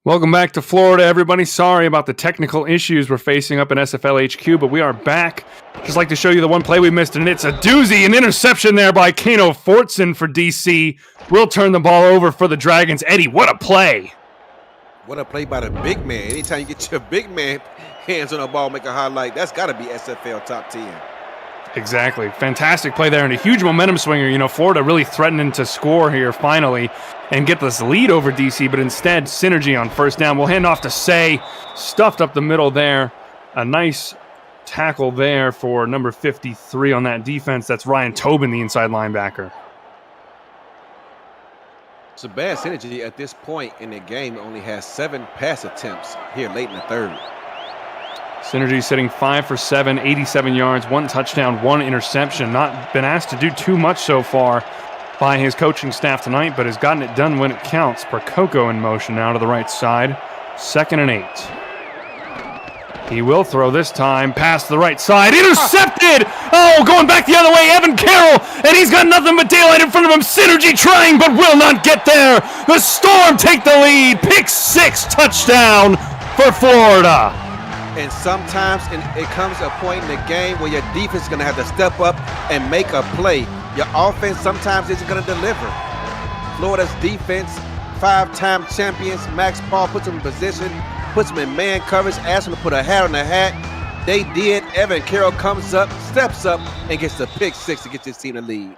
Welcome back to Florida, everybody. Sorry about the technical issues we're facing up in SFL HQ, but we are back. Just like to show you the one play we missed, and it's a doozy. An interception there by Kano Fortson for DC. We'll turn the ball over for the Dragons. Eddie, what a play. What a play by the big man. Anytime you get your big man hands on a ball, make a highlight, that's got to be SFL top 10. Exactly. Fantastic play there and a huge momentum swinger. You know, Florida really threatening to score here finally and get this lead over DC, but instead, Synergy on first down. We'll hand off to Say. Stuffed up the middle there. A nice tackle there for number 53 on that defense. That's Ryan Tobin, the inside linebacker. So bad Synergy at this point in the game only has 7 pass attempts here late in the third. Synergy sitting 5 for 7, 87 yards, 1 touchdown, 1 interception. Not been asked to do too much so far by his coaching staff tonight, but has gotten it done when it counts. Percoco in motion now to the right side. 2nd and 8. He will throw this time past the right side. Intercepted! Oh, going back the other way, Evan Carroll, and he's got nothing but daylight in front of him. Synergy trying, but will not get there. The Storm take the lead. Pick 6 touchdown for Florida. And sometimes it comes a point in the game where your defense is going to have to step up and make a play. Your offense sometimes isn't going to deliver. Florida's defense, 5-time champions, Max Paul puts them in position, puts them in man coverage, asks them to put a hat on the hat. They did. Evan Carroll comes up, steps up, and gets the pick 6 to get his team to lead.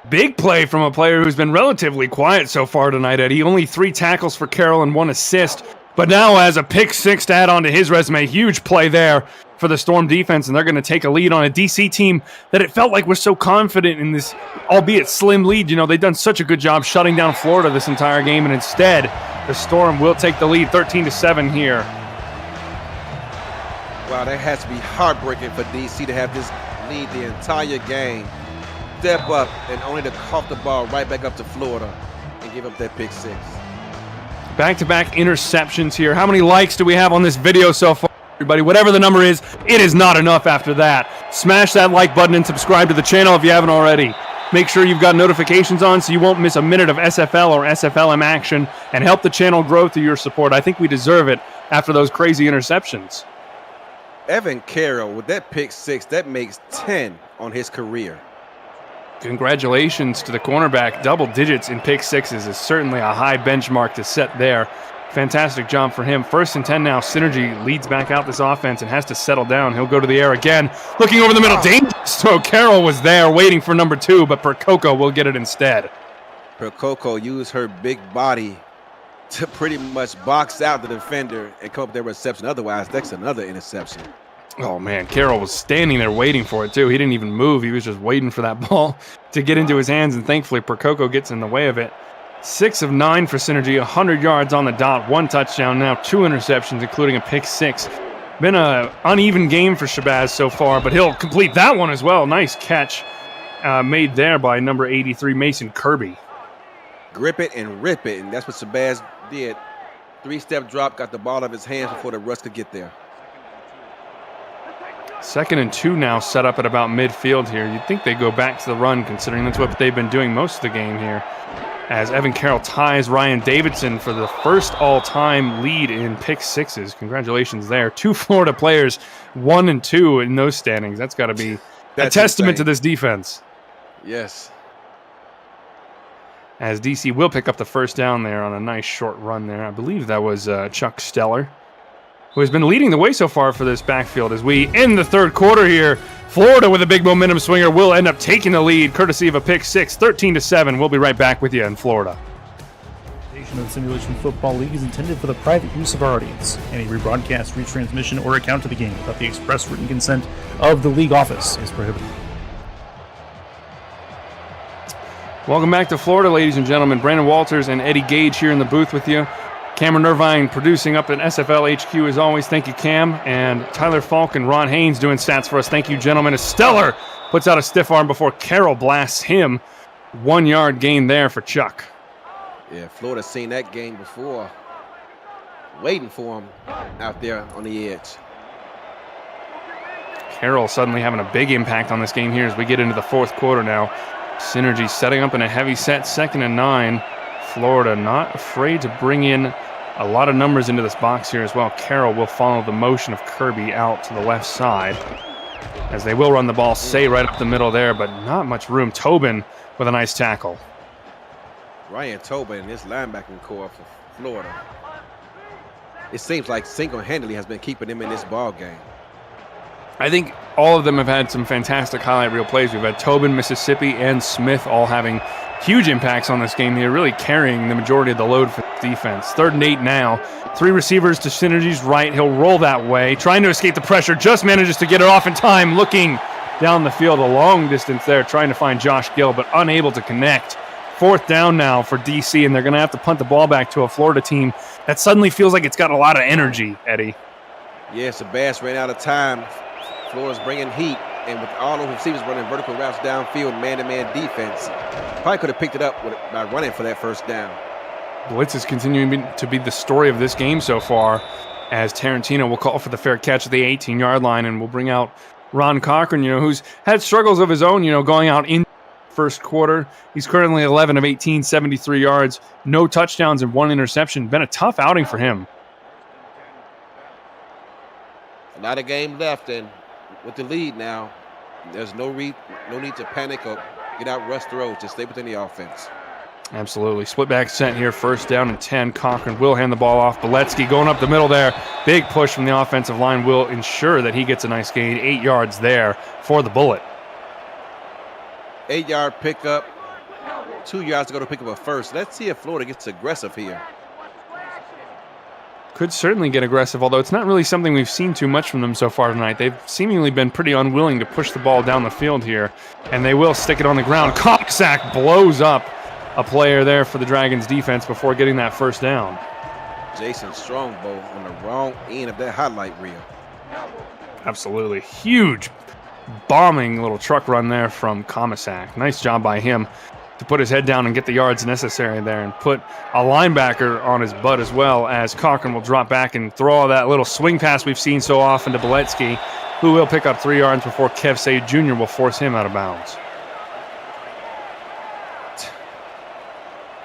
Big play from a player who's been relatively quiet so far tonight, Eddie. Only 3 tackles for Carroll and 1 assist. But now has a pick 6 to add on to his resume. Huge play there for the Storm defense, and they're going to take a lead on a DC team that it felt like was so confident in this, albeit slim lead. You know, they've done such a good job shutting down Florida this entire game, and instead, the Storm will take the lead 13-7 here. Wow, that has to be heartbreaking for DC to have this lead the entire game. Step up and only to cough the ball right back up to Florida and give up that pick 6. Back-to-back interceptions here. How many likes do we have on this video so far, everybody? Whatever the number is, it is not enough after that. Smash that like button and subscribe to the channel if you haven't already. Make sure you've got notifications on so you won't miss a minute of SFL or SFLM action, and help the channel grow through your support. I think we deserve it after those crazy interceptions. Evan Carroll, with that pick 6, that makes 10 on his career. Congratulations to the cornerback. Double digits in pick 6s is certainly a high benchmark to set there. Fantastic job for him. 1st and 10 now. Synergy leads back out this offense and has to settle down. He'll go to the air again. Looking over the middle. Dangerous throw. Carroll was there waiting for number 2, but Percoco will get it instead. Percoco used her big body to pretty much box out the defender and come up with their reception. Otherwise, that's another interception. Oh, man, Carroll was standing there waiting for it, too. He didn't even move. He was just waiting for that ball to get into his hands, and thankfully, Percoco gets in the way of it. 6 of 9 for Synergy, 100 yards on the dot, 1 touchdown now, 2 interceptions, including a pick 6. Been an uneven game for Shabazz so far, but he'll complete that one as well. Nice catch made there by number 83, Mason Kirby. Grip it and rip it, and that's what Shabazz did. 3-step drop, got the ball out of his hands before the rush could get there. 2nd and 2 now set up at about midfield here. You'd think they go back to the run, considering that's what they've been doing most of the game here. As Evan Carroll ties Ryan Davidson for the first all-time lead in pick 6s. Congratulations there. 2 Florida players, 1 and 2 in those standings. That's got to be a testament to this defense. Yes. As DC will pick up the first down there on a nice short run there. I believe that was Chuck Steller, who has been leading the way so far for this backfield as we end the third quarter here. Florida with a big momentum swinger will end up taking the lead courtesy of a pick 6, 13-7. We'll be right back with you in Florida. The Simulation Football League is intended for the private use of our audience. Any rebroadcast, retransmission, or account of the game without the express written consent of the league office is prohibited. Welcome back to Florida, ladies and gentlemen. Brandon Walters and Eddie Gage here in the booth with you. Cameron Irvine producing up at SFL HQ as always. Thank you, Cam. And Tyler Falk and Ron Haynes doing stats for us. Thank you, gentlemen. As Steller puts out a stiff arm before Carroll blasts him. 1-yard gain there for Chuck. Yeah, Florida's seen that game before. Waiting for him out there on the edge. Carroll suddenly having a big impact on this game here as we get into the fourth quarter now. Synergy setting up in a heavy set, 2nd and 9. Florida not afraid to bring in a lot of numbers into this box here as well. Carroll will follow the motion of Kirby out to the left side, as they will run the ball, Say right up the middle there, but not much room. Tobin with a nice tackle. Ryan Tobin and his linebacking core for Florida. It seems like single-handedly has been keeping them in this ball game. I think all of them have had some fantastic highlight reel plays. We've had Tobin, Mississippi, and Smith all having huge impacts on this game. They're really carrying the majority of the load for defense. 3rd and 8 now. 3 receivers to Synergy's right. He'll roll that way, trying to escape the pressure. Just manages to get it off in time. Looking down the field a long distance there, trying to find Josh Gill, but unable to connect. 4th down now for DC, and they're going to have to punt the ball back to a Florida team that suddenly feels like it's got a lot of energy, Eddie. Yes, the Bass ran out of time. Florida's bringing heat, and with all those receivers running vertical routes downfield, man-to-man defense, probably could have picked it up by running for that 1st down. Blitz is continuing to be the story of this game so far, as Tarantino will call for the fair catch at the 18-yard line, and will bring out Ron Cochran, who's had struggles of his own, going out in first quarter. He's currently 11 of 18, 73 yards, no touchdowns and 1 interception. Been a tough outing for him. A lot of game left, and with the lead now, there's no need to panic or get out rush throws. Just stay within the offense. Absolutely. Split back set here, 1st down and 10. Cochran will hand the ball off. Beletsky going up the middle there. Big push from the offensive line will ensure that he gets a nice gain. 8 yards there for the Bullet. 8-yard pickup. 2 yards to go to pick up a first. Let's see if Florida gets aggressive here. Could certainly get aggressive, although it's not really something we've seen too much from them so far tonight. They've seemingly been pretty unwilling to push the ball down the field here, and they will stick it on the ground. Coxsack blows up a player there for the Dragons defense before getting that 1st down. Jason Strongbow on the wrong end of that highlight reel. Absolutely. Huge bombing little truck run there from Comisac. Nice job by him to put his head down and get the yards necessary there, and put a linebacker on his butt, as well as Cochran will drop back and throw that little swing pass we've seen so often to Beletsky, who will pick up 3 yards before Kev Say Jr. will force him out of bounds.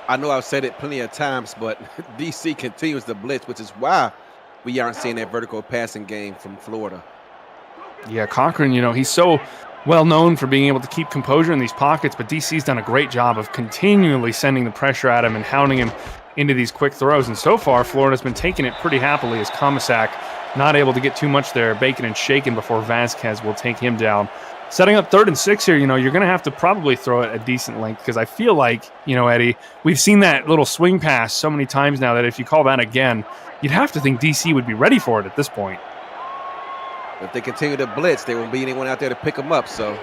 I know I've said it plenty of times, but DC continues to blitz, which is why we aren't seeing that vertical passing game from Florida. Yeah, Cochran, he's so well known for being able to keep composure in these pockets, but DC's done a great job of continually sending the pressure at him and hounding him into these quick throws. And so far, Florida's been taking it pretty happily, as Comisac not able to get too much there, baking and shaking before Vasquez will take him down. Setting up 3rd and 6 here, you're going to have to probably throw it a decent length, because I feel like, Eddie, we've seen that little swing pass so many times now that if you call that again, you'd have to think DC would be ready for it at this point. If they continue to blitz, there won't be anyone out there to pick them up, so.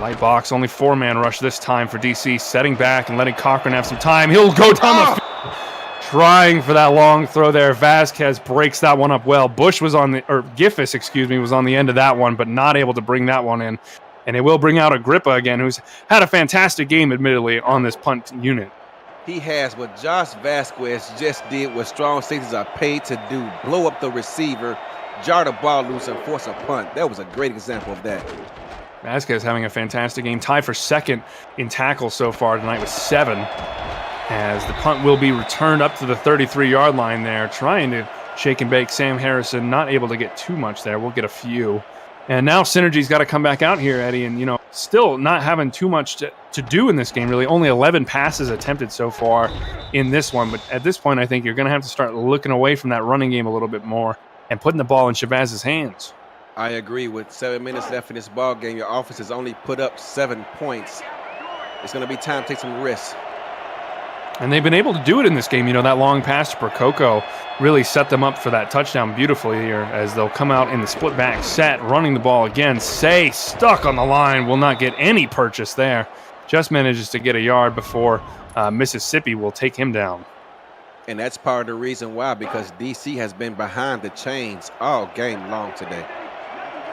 Light box, only 4-man rush this time for DC, setting back and letting Cochran have some time. He'll go down the field, trying for that long throw there. Vasquez breaks that one up well. Giffis, was on the end of that one, but not able to bring that one in. And it will bring out Agrippa again, who's had a fantastic game, admittedly, on this punt unit. He has what Josh Vasquez just did, what strong safeties are paid to do: blow up the receiver, jar the ball loose, and force a punt. That was a great example of that. Vasquez having a fantastic game. Tied for 2nd in tackles so far tonight with 7. As the punt will be returned up to the 33-yard line there, trying to shake and bake Sam Harrison. Not able to get too much there. We'll get a few. And now Synergy's got to come back out here, Eddie, and, still not having too much to do in this game, really. Only 11 passes attempted so far in this one. But at this point, I think you're going to have to start looking away from that running game a little bit more and putting the ball in Shabazz's hands. I agree. With 7 minutes left in this ball game, your offense has only put up 7 points. It's going to be time to take some risks. And they've been able to do it in this game. That long pass to Prococo really set them up for that touchdown beautifully here, as they'll come out in the split back set, running the ball again. Say stuck on the line, will not get any purchase there. Just manages to get a yard before Mississippi will take him down. And that's part of the reason why, because DC has been behind the chains all game long today.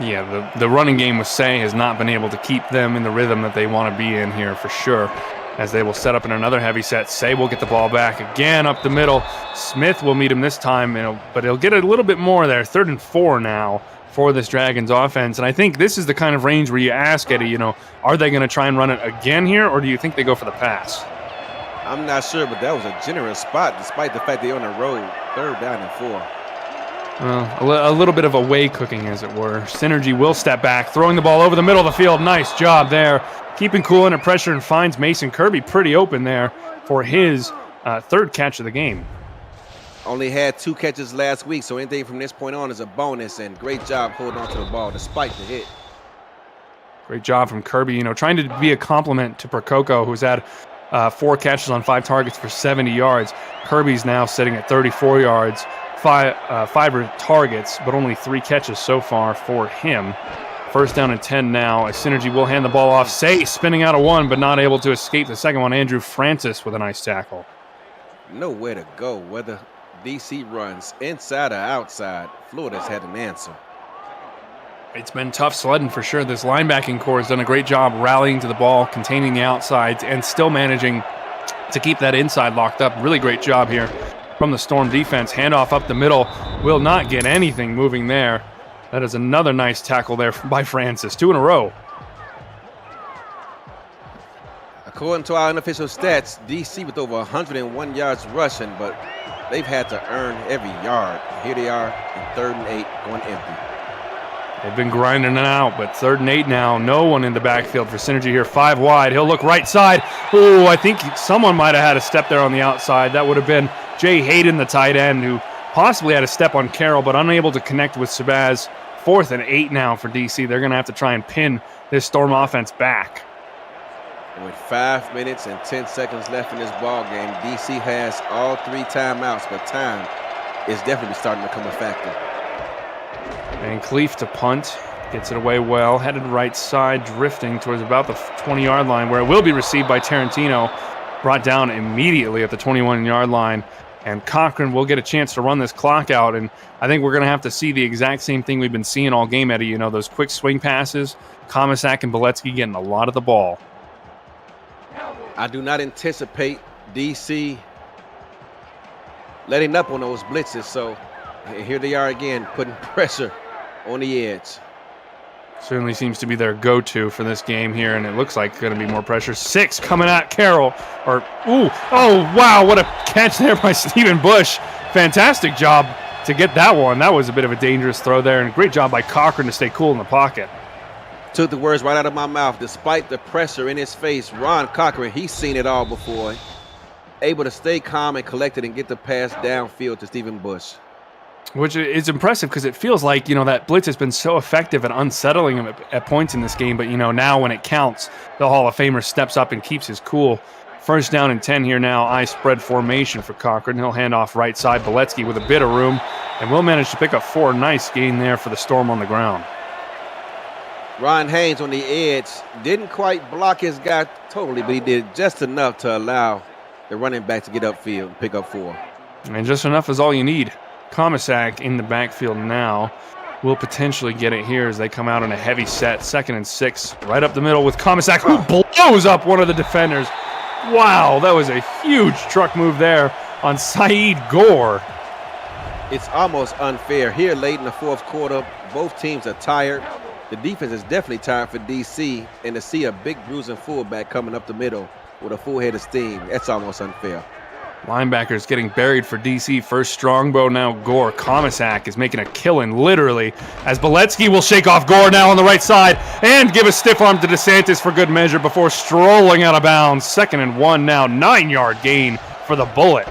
Yeah, the running game with Say has not been able to keep them in the rhythm that they want to be in here for sure, as they will set up in another heavy set. Say will get the ball back again up the middle. Smith will meet him this time, but he'll get a little bit more there. 3rd and 4 now for this Dragons offense. And I think this is the kind of range where you ask, Eddie, are they going to try and run it again here, or do you think they go for the pass? I'm not sure, but that was a generous spot, despite the fact they're on the road. 3rd down and 4. Well, a little bit of away cooking, as it were. Synergy will step back, throwing the ball over the middle of the field. Nice job there. Keeping cool under pressure and finds Mason Kirby pretty open there for his 3rd catch of the game. Only had 2 catches last week, so anything from this point on is a bonus, and great job holding on to the ball despite the hit. Great job from Kirby, trying to be a compliment to Percoco, who's had 4 catches on 5 targets for 70 yards. Kirby's now sitting at 34 yards, 5 targets, but only 3 catches so far for him. 1st down and 10 now. As Synergy will hand the ball off. Say spinning out of 1, but not able to escape the second one. Andrew Francis with a nice tackle. Nowhere to go. Whether DC runs inside or outside, Florida's had an answer. It's been tough sledding for sure. This linebacking core has done a great job rallying to the ball, containing the outsides, and still managing to keep that inside locked up. Really great job here from the Storm defense. Handoff up the middle. Will not get anything moving there. That is another nice tackle there by Francis. 2 in a row. According to our unofficial stats, DC with over 101 yards rushing, but they've had to earn every yard. Here they are in 3rd and 8, going empty. They've been grinding it out, but 3rd and 8 now. No one in the backfield for Synergy here. 5 wide. He'll look right side. Ooh, I think someone might have had a step there on the outside. That would have been Jay Hayden, the tight end, who possibly had a step on Carroll, but unable to connect with Sabaz. 4th and 8 now for DC. They're going to have to try and pin this Storm offense back. And with 5 minutes and 10 seconds left in this ball game, DC has all 3 timeouts, but time is definitely starting to become a factor. And Cleef to punt. Gets it away well. Headed right side, drifting towards about the 20-yard line, where it will be received by Tarantino. Brought down immediately at the 21-yard line. And Cochran will get a chance to run this clock out. And I think we're going to have to see the exact same thing we've been seeing all game, Eddie. Those quick swing passes. Komisak and Beletsky getting a lot of the ball. I do not anticipate DC letting up on those blitzes. So here they are again, putting pressure on the edge. Certainly seems to be their go-to for this game here, and it looks like going to be more pressure. 6 coming at Carroll. Oh, wow, what a catch there by Stephen Bush. Fantastic job to get that one. That was a bit of a dangerous throw there, and a great job by Cochran to stay cool in the pocket. Took the words right out of my mouth. Despite the pressure in his face, Ron Cochran, he's seen it all before. Able to stay calm and collected and get the pass downfield to Stephen Bush. Which is impressive because it feels like, that blitz has been so effective and unsettling him at points in this game. But, now when it counts, the Hall of Famer steps up and keeps his cool. 1st down and 10 here now. I spread formation for Cochran. He'll hand off right side. Beletsky with a bit of room. And will manage to pick up 4. Nice gain there for the Storm on the ground. Ron Haynes on the edge. Didn't quite block his guy totally, but he did just enough to allow the running back to get upfield and pick up 4. And just enough is all you need. Komisak in the backfield now will potentially get it here as they come out in a heavy set. 2nd and 6, right up the middle with Komisak, who blows up one of the defenders. Wow, that was a huge truck move there on Saeed Gore. It's almost unfair. Here late in the 4th quarter, both teams are tired. The defense is definitely tired for DC, and to see a big bruising fullback coming up the middle with a full head of steam, that's almost unfair. Linebackers getting buried for DC. First Strongbow, now Gore. Komisak is making a killing, literally, as Beletsky will shake off Gore now on the right side and give a stiff arm to DeSantis for good measure before strolling out of bounds. 2nd and 1 now. 9-yard gain for the Bullet.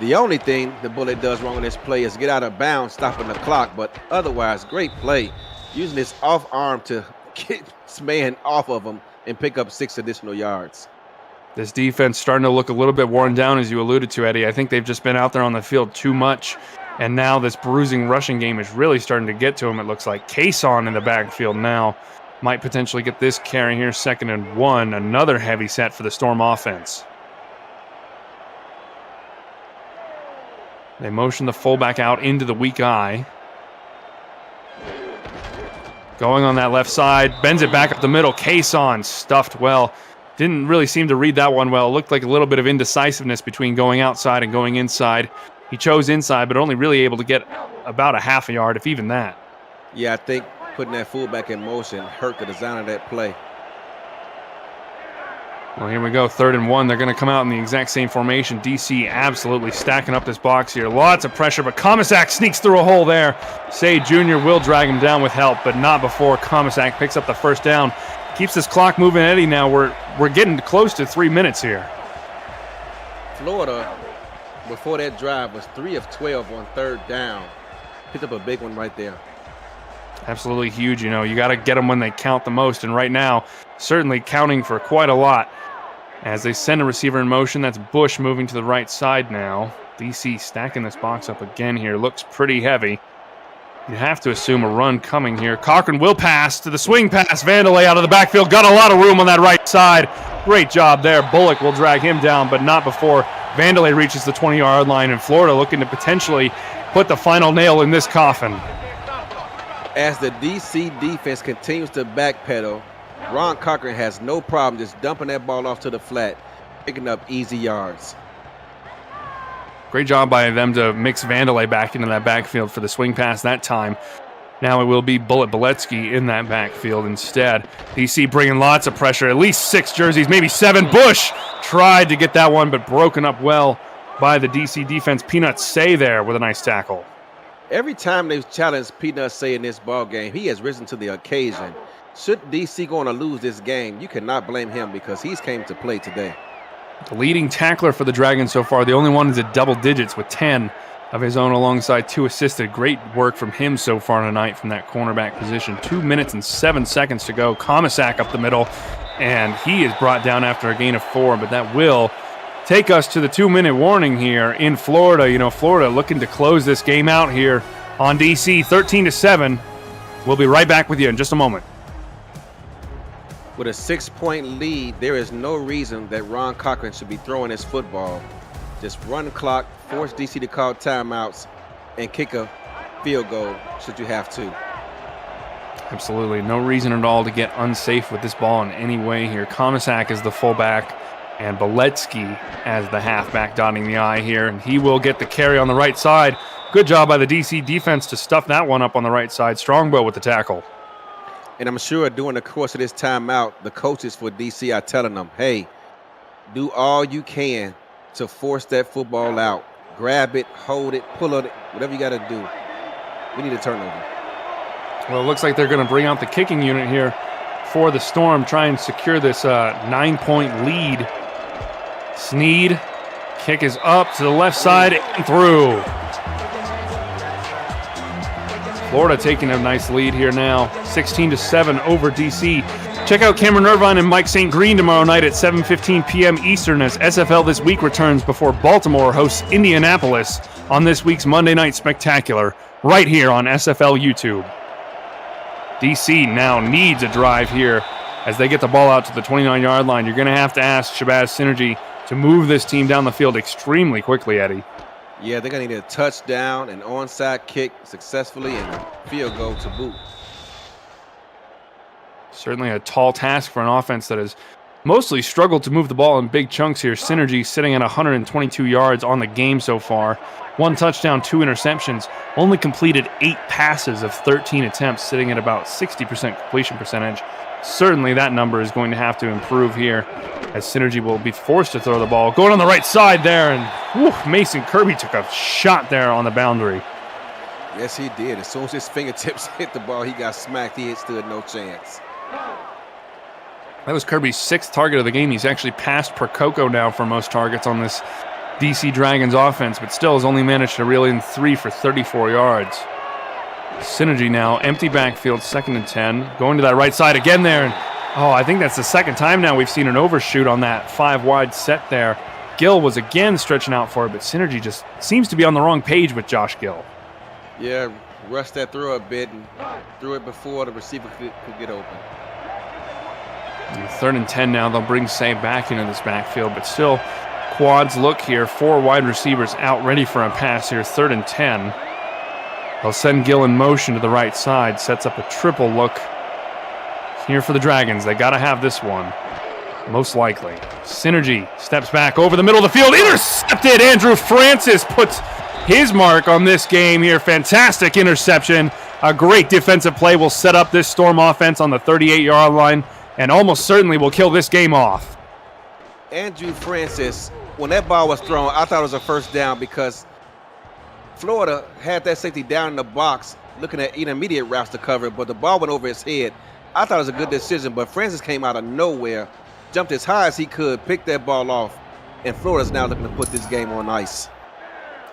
The only thing the Bullet does wrong on this play is get out of bounds, stopping the clock, but otherwise, great play. Using his off arm to get this man off of him and pick up 6 additional yards. This defense starting to look a little bit worn down, as you alluded to, Eddie. I think they've just been out there on the field too much, and now this bruising rushing game is really starting to get to them, it looks like. Cason in the backfield now might potentially get this carry here. 2nd and 1, another heavy set for the Storm offense. They motion the fullback out into the weak eye. Going on that left side, bends it back up the middle. Cason stuffed well. Didn't really seem to read that one well. It looked like a little bit of indecisiveness between going outside and going inside. He chose inside, but only really able to get about a half a yard, if even that. Yeah, I think putting that fullback in motion hurt the design of that play. Well, here we go, 3rd and 1. They're going to come out in the exact same formation. DC absolutely stacking up this box here. Lots of pressure, but Komisak sneaks through a hole there. Say Jr. will drag him down with help, but not before Komisak picks up the first down. Keeps this clock moving, Eddie. Now we're getting close to 3 minutes here. Florida, before that drive, was 3 of 12 on 3rd down. Picked up a big one right there. Absolutely huge. You know, you got to get them when they count the most. And right now, certainly counting for quite a lot. As they send a receiver in motion, that's Bush moving to the right side now. DC stacking this box up again here. Looks pretty heavy. You have to assume a run coming here. Cochran will pass to the swing pass. Vandalay out of the backfield. Got a lot of room on that right side. Great job there. Bullock will drag him down, but not before Vandalay reaches the 20-yard line. And Florida looking to potentially put the final nail in this coffin. As the DC defense continues to backpedal, Ron Cochran has no problem just dumping that ball off to the flat, picking up easy yards. Great job by them to mix Vandalay back into that backfield for the swing pass that time. Now it will be Bullet Beletsky in that backfield instead. DC bringing lots of pressure, at least 6 jerseys, maybe 7. Bush tried to get that one, but broken up well by the DC defense. Peanut Say there with a nice tackle. Every time they've challenged Peanut Say in this ball game, he has risen to the occasion. Should DC going to lose this game, you cannot blame him because he's came to play today. The leading tackler for the Dragons so far, the only one is at double digits with 10 of his own alongside 2 assisted. Great work from him so far tonight from that cornerback position. 2 minutes and 7 seconds to go. Komisak up the middle, and he is brought down after a gain of 4, but that will take us to the 2-minute warning here in Florida. You know, Florida looking to close this game out here on DC, 13-7. We'll be right back with you in just a moment. With a 6-point lead, there is no reason that Ron Cochran should be throwing his football. Just run the clock, force DC to call timeouts, and kick a field goal should you have to. Absolutely. No reason at all to get unsafe with this ball in any way here. Komisak is the fullback, and Beletsky as the halfback dotting the I here, and he will get the carry on the right side. Good job by the DC defense to stuff that one up on the right side. Strongbow with the tackle. And I'm sure during the course of this timeout, the coaches for DC are telling them, hey, do all you can to force that football out. Grab it, hold it, pull it, whatever you got to do. We need a turnover. Well, it looks like they're going to bring out the kicking unit here for the Storm, try and secure this 9-point lead. Sneed, kick is up to the left side and through. Florida taking a nice lead here now, 16-7 over DC. Check out Cameron Irvine and Mike St. Green tomorrow night at 7:15 p.m. Eastern as SFL This Week returns before Baltimore hosts Indianapolis on this week's Monday Night Spectacular, right here on SFL YouTube. DC now needs a drive here as they get the ball out to the 29-yard line. You're going to have to ask Shabazz Synergy to move this team down the field extremely quickly, Eddie. Yeah, they're going to need a touchdown, an onside kick successfully, and a field goal to boot. Certainly a tall task for an offense that has mostly struggled to move the ball in big chunks here. Synergy sitting at 122 yards on the game so far. 1 touchdown, 2 interceptions. Only completed 8 passes of 13 attempts, sitting at about 60% completion percentage. Certainly that number is going to have to improve here as Synergy will be forced to throw the ball. Going on the right side there, and Mason Kirby took a shot there on the boundary. Yes, he did. As soon as his fingertips hit the ball, he got smacked. He stood no chance. That was Kirby's 6th target of the game. He's actually passed Percoco now for most targets on this DC Dragons offense, but still has only managed to reel in 3 for 34 yards. Synergy now, empty backfield, 2nd and 10. Going to that right side again there. And, I think that's the 2nd time now we've seen an overshoot on that 5-wide set there. Gill was again stretching out for it, but Synergy just seems to be on the wrong page with Josh Gill. Yeah, rushed that throw a bit and threw it before the receiver could get open. 3rd and 10 now. They'll bring Say back into this backfield, but still quads look here. 4 wide receivers out ready for a pass here. 3rd and 10. They'll send Gill in motion to the right side. Sets up a triple look here for the Dragons. They got to have this one, most likely. Synergy steps back over the middle of the field. Intercepted! Andrew Francis puts his mark on this game here. Fantastic interception. A great defensive play will set up this Storm offense on the 38-yard line and almost certainly will kill this game off. Andrew Francis, when that ball was thrown, I thought it was a first down because Florida had that safety down in the box looking at intermediate routes to cover, but the ball went over his head. I thought it was a good decision, but Francis came out of nowhere, jumped as high as he could, picked that ball off, and Florida's now looking to put this game on ice.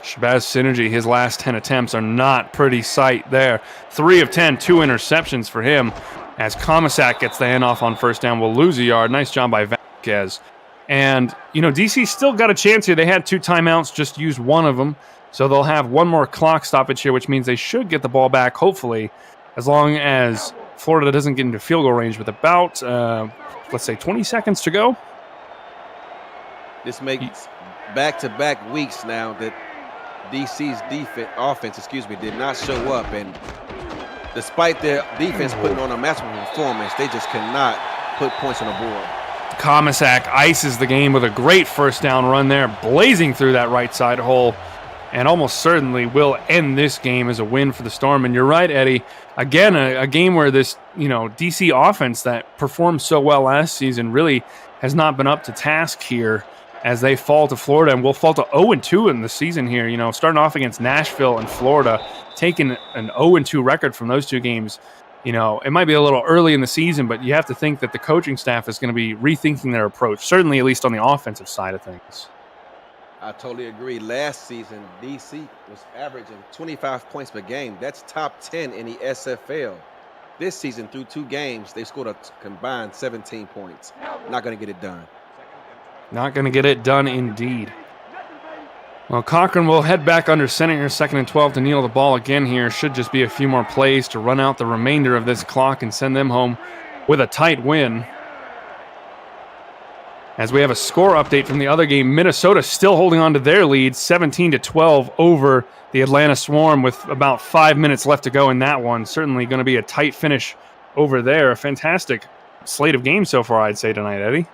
Shabazz Synergy, his last 10 attempts are not pretty sight there. 3 of 10, 2 interceptions for him as Komisak gets the handoff on first down. Will lose a yard. Nice job by Vasquez. And, DC still got a chance here. They had 2 timeouts, just used one of them. So they'll have one more clock stoppage here, which means they should get the ball back, hopefully, as long as Florida doesn't get into field goal range with about, let's say, 20 seconds to go. This makes back-to-back weeks now that DC's offense did not show up. And despite their defense putting on a maximum performance, they just cannot put points on the board. Komisak ices the game with a great first down run there, blazing through that right side hole, and almost certainly will end this game as a win for the Storm. And you're right, Eddie. Again, a game where this, DC offense that performed so well last season really has not been up to task here as they fall to Florida, and will fall to 0-2 in the season here. Starting off against Nashville and Florida, taking an 0-2 record from those 2 games. It might be a little early in the season, but you have to think that the coaching staff is going to be rethinking their approach, certainly at least on the offensive side of things. I totally agree. Last season, DC was averaging 25 points per game. That's top 10 in the SFL. This season, through 2 games, they scored a combined 17 points. Not going to get it done. Not going to get it done indeed. Well, Cochran will head back under center here, 2nd and 12 to kneel the ball again here. Should just be a few more plays to run out the remainder of this clock and send them home with a tight win. As we have a score update from the other game, Minnesota still holding on to their lead, 17-12 over the Atlanta Swarm with about 5 minutes left to go in that one. Certainly going to be a tight finish over there. A fantastic slate of games so far, I'd say, tonight, Eddie.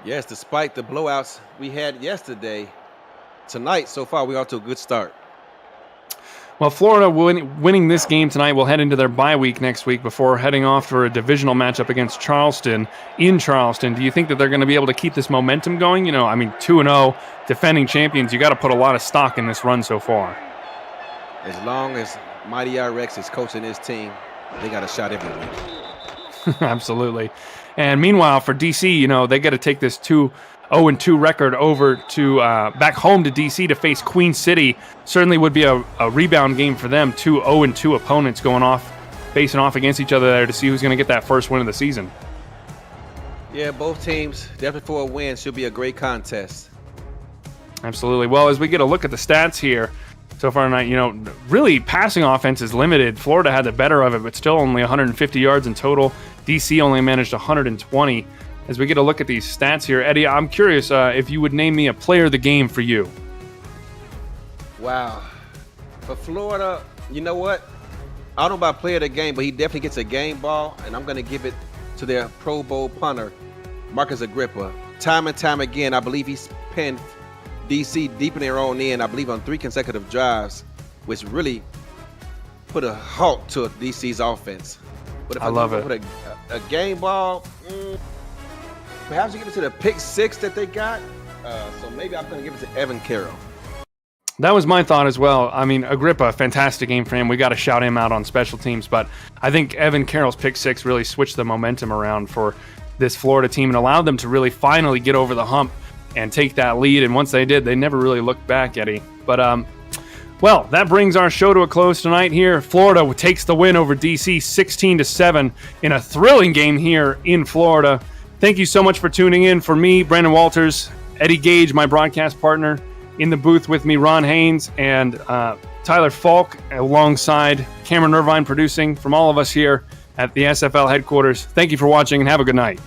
Yes, despite the blowouts we had yesterday, tonight, so far, we're off to a good start. Well, Florida winning this game tonight will head into their bye week next week before heading off for a divisional matchup against Charleston in Charleston. Do you think that they're going to be able to keep this momentum going? 2-0, defending champions. You got to put a lot of stock in this run so far. As long as Mighty RX is coaching his team, they got a shot every week. Absolutely. And meanwhile, for DC, they got to take this 2-0-2 record over to back home to DC to face Queen City. Certainly would be a rebound game for them. 2 0-2 opponents facing off against each other there to see who's going to get that first win of the season. Yeah, both teams definitely for a win. Should be a great contest. Absolutely. Well, as we get a look at the stats here so far tonight, really passing offense is limited. Florida had the better of it, but still only 150 yards in total. DC only managed 120. As we get a look at these stats here, Eddie, I'm curious if you would name me a player of the game for you. Wow. For Florida, you know what? I don't know about player of the game, but he definitely gets a game ball, and I'm going to give it to their Pro Bowl punter, Marcus Agrippa. Time and time again, I believe he's pinned DC deep in their own end, I believe on 3 consecutive drives, which really put a halt to DC's offense. But if I love it. Put a game ball, perhaps you give it to the pick 6 that they got. So maybe I'm going to give it to Evan Carroll. That was my thought as well. Agrippa, fantastic game for him. We got to shout him out on special teams. But I think Evan Carroll's pick 6 really switched the momentum around for this Florida team and allowed them to really finally get over the hump and take that lead. And once they did, they never really looked back, Eddie. But, well, that brings our show to a close tonight here. Florida takes the win over DC 16-7 in a thrilling game here in Florida. Thank you so much for tuning in. For me, Brandon Walters, Eddie Gage, my broadcast partner, in the booth with me, Ron Haynes, and Tyler Falk, alongside Cameron Irvine producing, from all of us here at the SFL headquarters. Thank you for watching and have a good night.